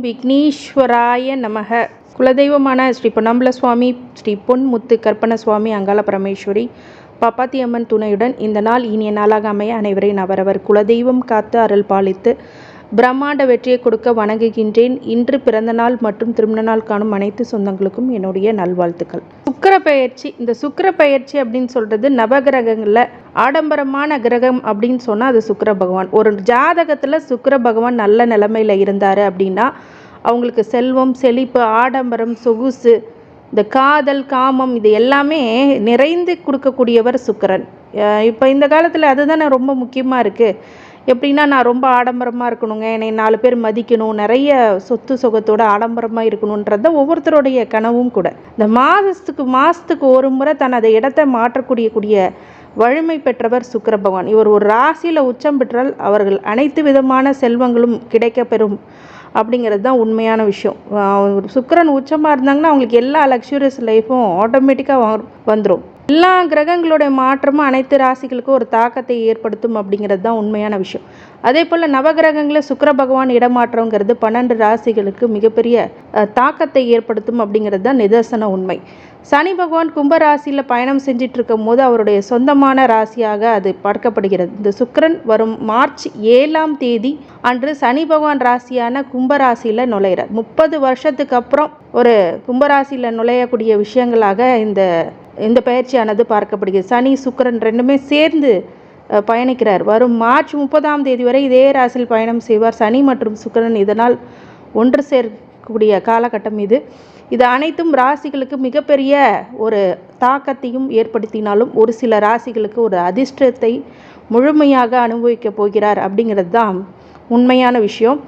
ஓம் விக்னேஸ்வராய நமக. குலதெய்வமான ஸ்ரீ பொன்னம்பல சுவாமி, ஸ்ரீ பொன்முத்து கற்பன சுவாமி, அங்காள பரமேஸ்வரி, பாப்பாத்தி அம்மன் துணையுடன் இந்த நாள் இனிய நாளாக அமைய அனைவரையும் அவரவர் குலதெய்வம் காத்து அருள் பாலித்து பிரம்மாண்ட வெற்றியை கொடுக்க வணங்குகின்றேன். இன்று பிறந்த நாள் மற்றும் திருமண நாள் காணும் அனைத்து சொந்தங்களுக்கும் என்னுடைய நல்வாழ்த்துக்கள். சுக்கிர பெயர்ச்சி. இந்த சுக்கிர பெயர்ச்சி அப்படின்னு சொல்றது நவகிரகங்களில் ஆடம்பரமான கிரகம் அப்படின்னு சொன்னால் அது சுக்கிர பகவான். ஒரு ஜாதகத்தில் சுக்கிர பகவான் நல்ல நிலைமையில் இருந்தார் அப்படின்னா அவங்களுக்கு செல்வம், செழிப்பு, ஆடம்பரம், சொகுசு, இந்த காதல், காமம் இது எல்லாமே நிறைந்து கொடுக்கக்கூடியவர் சுக்கிரன். இப்போ இந்த காலத்தில் அதுதானே ரொம்ப முக்கியமாக இருக்குது. எப்படின்னா, நான் ரொம்ப ஆடம்பரமாக இருக்கணுங்க, என்னை 4 பேர் மதிக்கணும், நிறைய சொத்து சுகத்தோட ஆடம்பரமாக இருக்கணுன்றது தான் ஒவ்வொருத்தருடைய கனவும் கூட. இந்த மாதத்துக்கு ஒரு முறை தனது இடத்தை மாற்றக்கூடிய வலிமை பெற்றவர் சுக்கிர பகவான். இவர் ஒரு ராசியில் உச்சம் பெற்றால் அவர்கள் அனைத்து விதமான செல்வங்களும் கிடைக்க பெறும் அப்படிங்கிறது தான் உண்மையான விஷயம். சுக்கிரன் உச்சமாக இருந்தாங்கன்னா அவங்களுக்கு எல்லா லக்ஸூரியஸ் லைஃப்பும் ஆட்டோமேட்டிக்காக வந்துடும். எல்லா கிரகங்களுடைய மாற்றமும் அனைத்து ராசிகளுக்கும் ஒரு தாக்கத்தை ஏற்படுத்தும் அப்படிங்கிறது தான் உண்மையான விஷயம். அதே போல் நவகிரகங்களில் சுக்கிர பகவான் இடமாற்றங்கிறது 12 ராசிகளுக்கு மிகப்பெரிய தாக்கத்தை ஏற்படுத்தும் அப்படிங்கிறது தான் நிதர்சன உண்மை. சனி பகவான் கும்ப ராசியில் பயணம் செஞ்சிட்டு இருக்கும் போது அவருடைய சொந்தமான ராசியாக அது பார்க்கப்படுகிறது. இந்த சுக்கிரன் வரும் மார்ச் 7ஆம் தேதி அன்று சனி பகவான் ராசியான கும்பராசியில் நுழைகிறார். 30 வருஷத்துக்கு அப்புறம் ஒரு கும்பராசியில் நுழையக்கூடிய விஷயங்களாக இந்த பயிற்சியானது பார்க்கப்படுகிறது. சனி சுக்கிரன் ரெண்டுமே சேர்ந்து பயணிக்கிறார். வரும் மார்ச் 30ஆம் தேதி வரை இதே ராசியில் பயணம் செய்வார் சனி மற்றும் சுக்கிரன். இதனால் ஒன்று சேர்க்கக்கூடிய காலகட்டம் இது அனைத்தும் ராசிகளுக்கு மிகப்பெரிய ஒரு தாக்கத்தையும் ஏற்படுத்தினாலும் ஒரு சில ராசிகளுக்கு ஒரு அதிர்ஷ்டத்தை முழுமையாக அனுபவிக்க போகிறார் அப்படிங்கிறது தான் உண்மையான விஷயம்.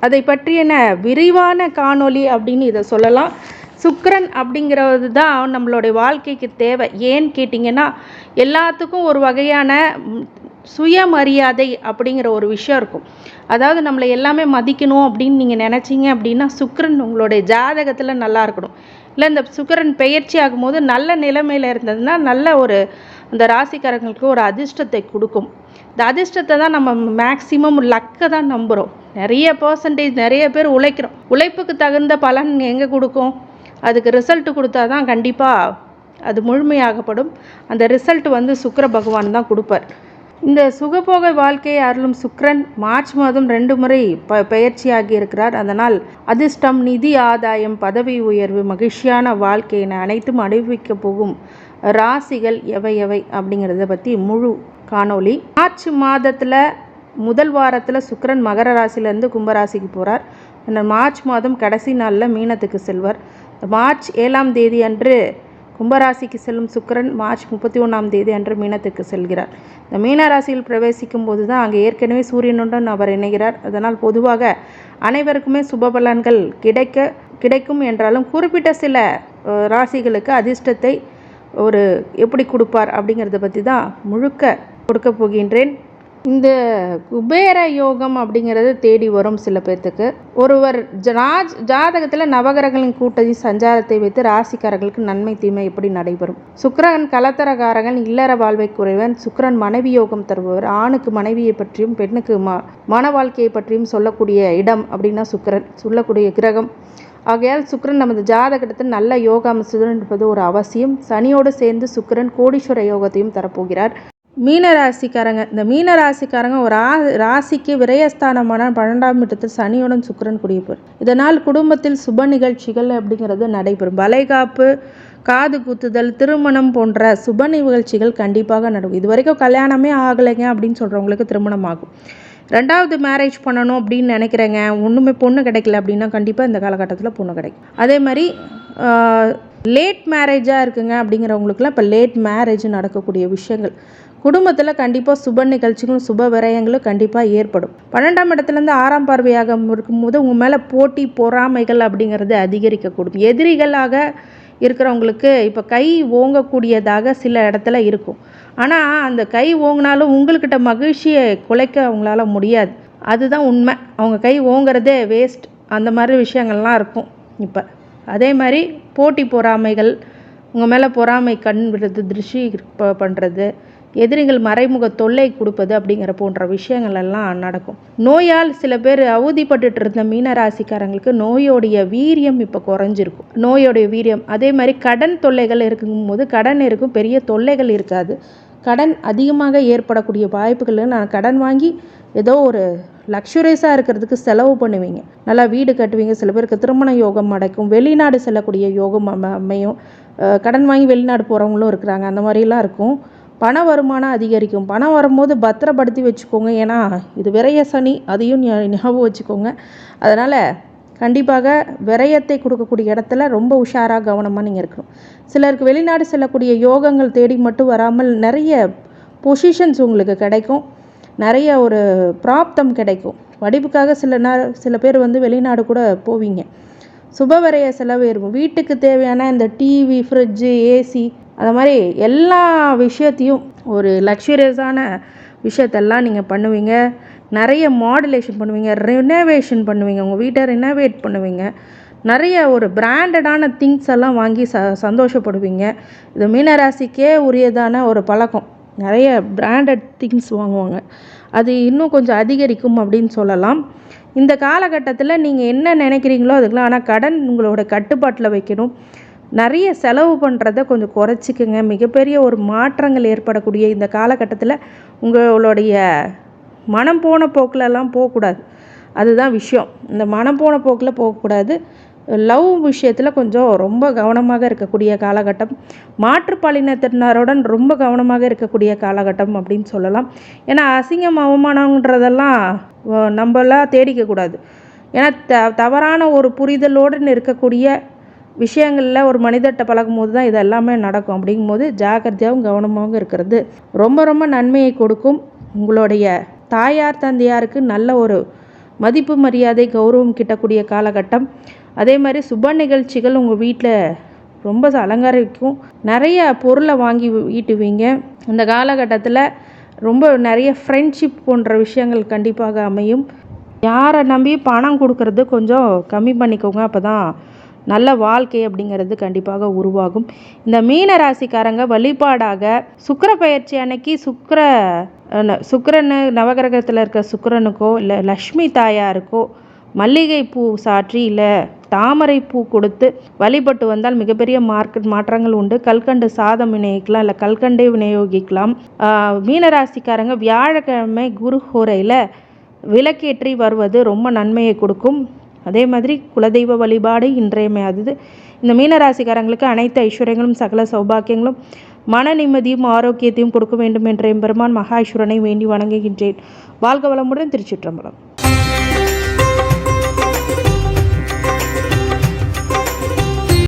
அதை பற்றின விரிவான காணொளி அப்படின்னு இதை சொல்லலாம். சுக்கிரன் அப்படிங்கிறது தான் நம்மளுடைய வாழ்க்கைக்கு தேவை. ஏன்னு கேட்டிங்கன்னா, எல்லாத்துக்கும் ஒரு வகையான சுயமரியாதை அப்படிங்கிற ஒரு விஷயம் இருக்கும். அதாவது நம்மளை எல்லாமே மதிக்கணும் அப்படின்னு நீங்கள் நினச்சிங்க அப்படின்னா சுக்கிரன் உங்களுடைய ஜாதகத்தில் நல்லா இருக்கணும். இல்லை இந்த சுக்கிரன் பெயர்ச்சி ஆகும்போது நல்ல நிலைமையில் இருந்ததுன்னா நல்ல ஒரு அந்த ராசிக்காரங்களுக்கு ஒரு அதிர்ஷ்டத்தை கொடுக்கும். இந்த அதிர்ஷ்டத்தை தான் நம்ம மேக்சிமம் லக்கை தான் நம்புகிறோம். நிறைய பேர் உழைக்கிறோம். உழைப்புக்கு தகுந்த பலன் எங்கே கொடுக்கும்? அதுக்கு ரிசல்ட் கொடுத்தா தான் கண்டிப்பாக அது முழுமையாகப்படும். அந்த ரிசல்ட் சுக்கிர பகவான் தான் கொடுப்பார். இந்த சுகபோக வாழ்க்கையை அருளும் சுக்கிரன் மார்ச் மாதம் 2 முறை பெயர்ச்சியாகி இருக்கிறார். அதனால் அதிர்ஷ்டம், நிதி ஆதாயம், பதவி உயர்வு, மகிழ்ச்சியான வாழ்க்கையினை அனைத்தும் அனுபவிக்க போகும் ராசிகள் எவை அப்படிங்கிறத பற்றி முழு காணொளி. மார்ச் மாதத்தில் முதல் வாரத்தில் சுக்கிரன் மகர ராசியிலேருந்து கும்பராசிக்கு போகிறார். அந்த மார்ச் மாதம் கடைசி நாளில் மீனத்துக்கு செல்வார். மார்ச் 7ஆம் தேதி அன்று கும்பராசிக்கு செல்லும் சுக்கிரன் மார்ச் 31ஆம் தேதி அன்று மீனத்துக்கு செல்கிறார். இந்த மீன ராசியில் பிரவேசிக்கும் போது தான் அங்கே ஏற்கனவே சூரியனுடன் அவர் இணைகிறார். அதனால் பொதுவாக அனைவருக்குமே சுபபலன்கள் கிடைக்கும் என்றாலும் குறிப்பிட்ட சில ராசிகளுக்கு அதிர்ஷ்டத்தை எப்படி கொடுப்பார் அப்படிங்கிறத பற்றி தான் முழுக்க கொடுக்க போகின்றேன். இந்த குபேர யோகம் அப்படிங்கிறது தேடி வரும் சில பேர்த்துக்கு. ஒருவர் ஜாதகத்தில் நவகிரகங்களின் கூட்டத்தின் சஞ்சாரத்தை வைத்து ராசிக்காரர்களுக்கு நன்மை தீமை எப்படி நடைபெறும். சுக்கிரன் கலத்தரகாரகன், இல்லற வாழ்வை குறைவன். சுக்கிரன் மனைவி யோகம் தருபவர். ஆணுக்கு மனைவியை பற்றியும் பெண்ணுக்கு மன வாழ்க்கையை பற்றியும் சொல்லக்கூடிய இடம் அப்படின்னா சுக்கிரன் சொல்லக்கூடிய கிரகம். ஆகையால் சுக்கிரன் நமது ஜாதகத்தில் நல்ல யோக அம்சத்துடன் இருப்பது ஒரு அவசியம். சனியோடு சேர்ந்து சுக்கிரன் கோடீஸ்வர யோகத்தையும் தரப்போகிறார். மீனராசிக்காரங்க. இந்த மீனராசிக்காரங்க ஒரு ராசிக்கு விரயஸ்தானமான 12ஆம் இடத்தில் சனியுடன் சுக்கிரன் குடியிருப்பார். இதனால் குடும்பத்தில் சுப நிகழ்ச்சிகள் அப்படிங்கிறது நடைபெறும். வளைகாப்பு, காது குத்துதல், திருமணம் போன்ற சுப நிகழ்ச்சிகள் கண்டிப்பாக நடக்கும். இது வரைக்கும் கல்யாணமே ஆகலைங்க அப்படின்னு சொல்கிறவங்களுக்கு திருமணம் ஆகும். 2வது மேரேஜ் பண்ணணும் அப்படின்னு நினைக்கிறேங்க, ஒன்றுமே பொண்ணு கிடைக்கல அப்படின்னா கண்டிப்பாக இந்த காலகட்டத்தில் பொண்ணு கிடைக்கும். அதே மாதிரி லேட் மேரேஜாக இருக்குங்க அப்படிங்கிறவங்களுக்குலாம் இப்போ லேட் மேரேஜ் நடக்கக்கூடிய விஷயங்கள். குடும்பத்தில் கண்டிப்பாக சுப நிகழ்ச்சிகளும் சுப விரயங்களும் கண்டிப்பாக ஏற்படும். 12ஆம் இடத்துலேருந்து 6ஆம் பார்வையாக இருக்கும்போது உங்கள் மேலே போட்டி, பொறாமைகள் அப்படிங்கிறது அதிகரிக்கக்கூடும். எதிரிகளாக இருக்கிறவங்களுக்கு இப்போ கை ஓங்கக்கூடியதாக சில இடத்துல இருக்கும். ஆனால் அந்த கை ஓங்கினாலும் உங்கள்கிட்ட மகிழ்ச்சியை குலைக்க அவங்களால முடியாது. அதுதான் உண்மை. அவங்க கை ஓங்கிறதே வேஸ்ட். அந்த மாதிரி விஷயங்கள்லாம் இருக்கும். இப்போ அதே மாதிரி போட்டி பொறாமைகள், உங்கள் மேலே பொறாமை கண் விடுறது, திருஷ்டி பண்ணுறது, எதிரிகள் மறைமுக தொல்லை கொடுப்பது அப்படிங்கிற போன்ற விஷயங்கள் எல்லாம் நடக்கும். நோயால் சில பேர் அவதிப்பட்டு இருந்த மீனராசிக்காரங்களுக்கு நோயோடைய வீரியம் இப்போ குறைஞ்சிருக்கும். நோயோடைய வீரியம் அதே மாதிரி கடன் தொல்லைகள் இருக்கும்போது கடன் இருக்கும், பெரிய தொல்லைகள் இருக்காது. கடன் அதிகமாக ஏற்படக்கூடிய வாய்ப்புகள், நான் கடன் வாங்கி ஏதோ ஒரு லக்ஸுரியஸாக இருக்கிறதுக்கு செலவு பண்ணுவீங்க, நல்லா வீடு கட்டுவீங்க. சில பேருக்கு திருமண யோகம் அடைக்கும், வெளிநாடு செல்லக்கூடிய யோகம் அமையும். கடன் வாங்கி வெளிநாடு போகிறவங்களும் இருக்கிறாங்க, அந்த மாதிரிலாம் இருக்கும். பண வருமானம் அதிகரிக்கும். பணம் வரும்போது பத்திரப்படுத்தி வச்சுக்கோங்க, ஏன்னா இது விரய சனி, அதையும் ஞாபகம் வச்சுக்கோங்க. அதனால் கண்டிப்பாக விரயத்தை கொடுக்கக்கூடிய இடத்துல ரொம்ப உஷாராக கவனமாக நீங்கள் இருக்கணும். சிலருக்கு வெளிநாடு செல்லக்கூடிய யோகங்கள் தேடி மட்டும் வராமல் நிறைய பொசிஷன்ஸ் உங்களுக்கு கிடைக்கும், நிறைய ஒரு பிராப்தம் கிடைக்கும். படிப்புக்காக சில பேர் வெளிநாடு கூட போவீங்க. சுபவிரய செலவு இருக்கும். வீட்டுக்கு தேவையான இந்த டிவி, ஃப்ரிட்ஜு, ஏசி, அது மாதிரி எல்லா விஷயத்தையும் ஒரு லக்ஸுரியஸான விஷயத்தெல்லாம் நீங்கள் பண்ணுவீங்க. நிறைய மாடுலேஷன் பண்ணுவீங்க, ரினோவேஷன் பண்ணுவீங்க, உங்கள் வீட்டை ரினோவேட் பண்ணுவீங்க. நிறைய ஒரு பிராண்டடான திங்ஸ் எல்லாம் வாங்கி சந்தோஷப்படுவீங்க. இது மீனராசிக்கே உரியதான ஒரு பழக்கம். நிறைய பிராண்டட் திங்ஸ் வாங்குவாங்க. அது இன்னும் கொஞ்சம் அதிகரிக்கும் அப்படின்னு சொல்லலாம். இந்த காலகட்டத்தில் நீங்கள் என்ன நினைக்கிறீங்களோ அதுக்கெலாம், ஆனால் கடன் உங்களோட கட்டுப்பாட்டில் வைக்கணும். நிறைய செலவு பண்ணுறத கொஞ்சம் குறைச்சிக்குங்க. மிகப்பெரிய ஒரு மாற்றங்கள் ஏற்படக்கூடிய இந்த காலகட்டத்தில் உங்களுடைய மனம் போன போக்கிலலாம் போகக்கூடாது. அதுதான் விஷயம். இந்த மனம் போன போக்கில் போகக்கூடாது. லவ் விஷயத்தில் கொஞ்சம் ரொம்ப கவனமாக இருக்கக்கூடிய காலகட்டம். மாற்றுப்பாலினத்தினருடன் ரொம்ப கவனமாக இருக்கக்கூடிய காலகட்டம் அப்படின்னு சொல்லலாம். ஏன்னா அசிங்கம் அவமானன்றதெல்லாம் நம்மளாம் தேடிக்கக்கூடாது. ஏன்னா தவறான ஒரு புரிதலோடு இருக்கக்கூடிய விஷயங்களில் ஒரு மனிதர்கிட்ட பழகும் போது தான் இது எல்லாமே நடக்கும். அப்படிங்கும்போது ஜாக்கிரதையாகவும் கவனமாகவும் இருக்கிறது ரொம்ப ரொம்ப நன்மையை கொடுக்கும். உங்களுடைய தாயார் தந்தையாருக்கு நல்ல ஒரு மதிப்பு, மரியாதை, கௌரவம் கிட்டக்கூடிய காலகட்டம். அதே மாதிரி சுப நிகழ்ச்சிகள் உங்கள் வீட்டில் ரொம்ப அலங்கரிக்கும். நிறைய பொருளை வாங்கி ஈட்டுவீங்க. இந்த காலகட்டத்தில் ரொம்ப நிறைய ஃப்ரெண்ட்ஷிப் போன்ற விஷயங்கள் கண்டிப்பாக அமையும். யாரை நம்பி பணம் கொடுக்கறது கொஞ்சம் கம்மி பண்ணிக்கோங்க, அப்போ தான் நல்ல வாழ்க்கை அப்படிங்கிறது கண்டிப்பாக உருவாகும். இந்த மீன ராசிக்காரங்க வழிபாடாக சுக்கிர பயிற்சி அன்னைக்கு சுக்கிரன் நவகிரகத்தில் இருக்க சுக்கிரனுக்கோ இல்லை லக்ஷ்மி தாயாருக்கோ மல்லிகை பூ சாற்றி இல்லை தாமரை பூ கொடுத்து வழிபட்டு வந்தால் மிகப்பெரிய மாற்றங்கள் உண்டு. கல்கண்டு சாதம் விநியோகிக்கலாம், இல்லை கல்கண்டே விநியோகிக்கலாம். மீனராசிக்காரங்க வியாழக்கிழமை குரு ஹோரையில் விளக்கேற்றி வருவது ரொம்ப நன்மையை கொடுக்கும். அதே மாதிரி குலதெய்வ வழிபாடு இன்றியமையாதது. இந்த மீனராசிக்காரங்களுக்கு அனைத்து ஐஸ்வர்யங்களும் சகல சௌபாக்கியங்களும் மன நிம்மதியும் ஆரோக்கியத்தையும் கொடுக்க வேண்டும் என்ற எம்பெருமான் மகா ஈஸ்வரனை வேண்டி வணங்குகின்றேன். வாழ்க வளமுடன். திருச்சிற்றம்பலம்.